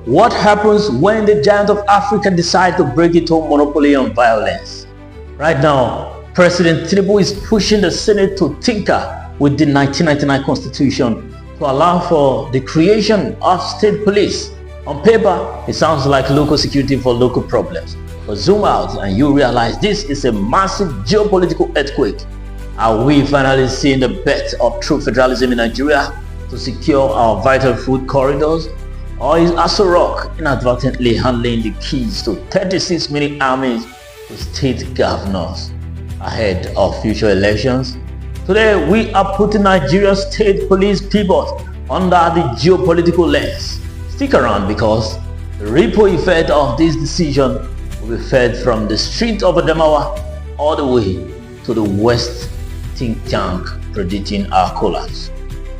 what happens when the giant of Africa decide to break its own monopoly on violence? Right now, President Tinubu is pushing the Senate to tinker with the 1999 Constitution to allow for the creation of state police. On paper, it sounds like local security for local problems. But zoom out and you realize this is a massive geopolitical earthquake. Are we finally seeing the birth of true federalism in Nigeria to secure our vital food corridors? Or is Aso Rock inadvertently handling the keys to 36 mini armies to state governors ahead of future elections? Today, we are putting Nigeria's state police pivot under the geopolitical lens. Stick around because the ripple effect of this decision will be fed from the street of Adamawa all the way to the West think tank predicting our collapse.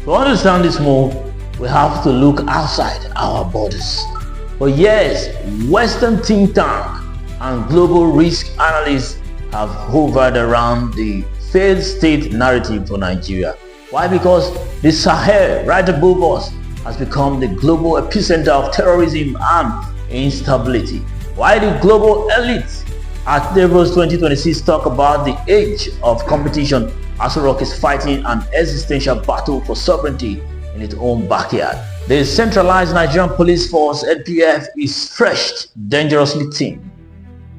To understand this move, we have to look outside our borders. For years, Western think tank and global risk analysts have hovered around the failed state narrative for Nigeria. Why? Because the Sahel right above us has become the global epicenter of terrorism and instability. Why the global elite at Davos 2026 talk about the age of competition, Aso Rock is fighting an existential battle for sovereignty in its own backyard. The centralized Nigerian police force NPF is stretched dangerously thin.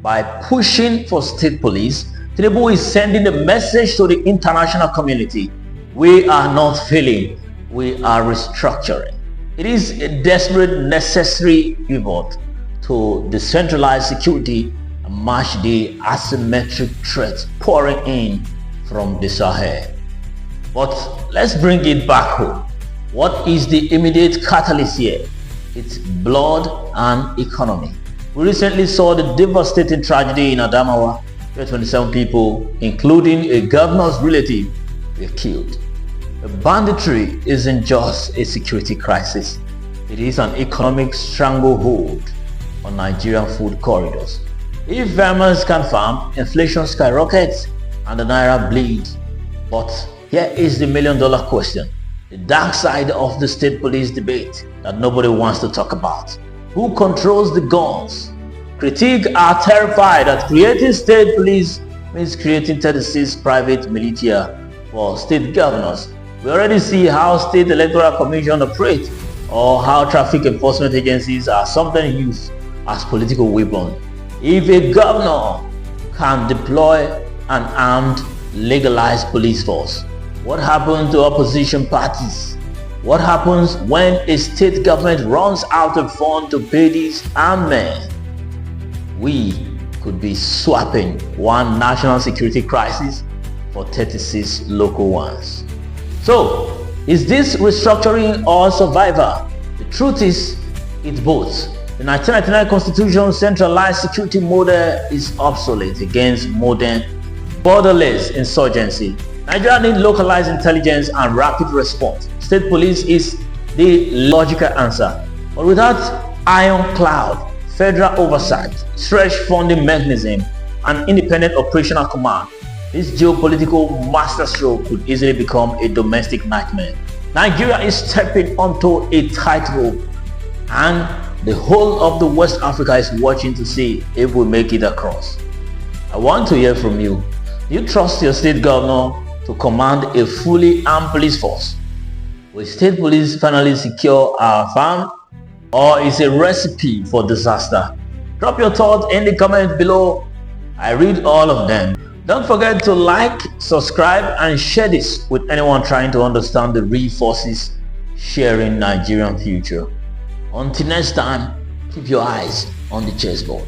By pushing for state police, Tinubu is sending a message to the international community. We are not failing, we are restructuring. It is a desperate, necessary pivot to decentralized security and match the asymmetric threats pouring in from the Sahel. But let's bring it back home. What is the immediate catalyst here? It's blood and economy. We recently saw the devastating tragedy in Adamawa where 27 people, including a governor's relative, were killed. The banditry isn't just a security crisis. It is an economic stranglehold on Nigerian food corridors. If farmers can farm, inflation skyrockets and the naira bleeds. But here is the million-dollar question. The dark side of the state police debate that nobody wants to talk about. Who controls the guns? Critics are terrified that creating state police means creating 36 private militia for state governors. We already see how state electoral commission operate or how traffic enforcement agencies are sometimes used as political weapons. If a governor can deploy an armed, legalized police force, what happens to opposition parties? What happens when a state government runs out of funds to pay these armed men? We could be swapping one national security crisis for 36 local ones. So, is this restructuring or survival? The truth is, it's both. The 1999 Constitution centralized security model is obsolete against modern borderless insurgency. Nigeria needs localized intelligence and rapid response. State police is the logical answer. But without ironclad federal oversight, stretched funding mechanism, and independent operational command, this geopolitical masterstroke could easily become a domestic nightmare. Nigeria is stepping onto a tightrope, and the whole of the West Africa is watching to see if we make it across. I want to hear from you. Do you trust your state governor to command a fully armed police force? Will state police finally secure our farm, or is a recipe for disaster? Drop your thoughts in the comments below. I read all of them. Don't forget to like, subscribe, and share this with anyone trying to understand the real forces sharing Nigerian future. Until next time, keep your eyes on the chessboard.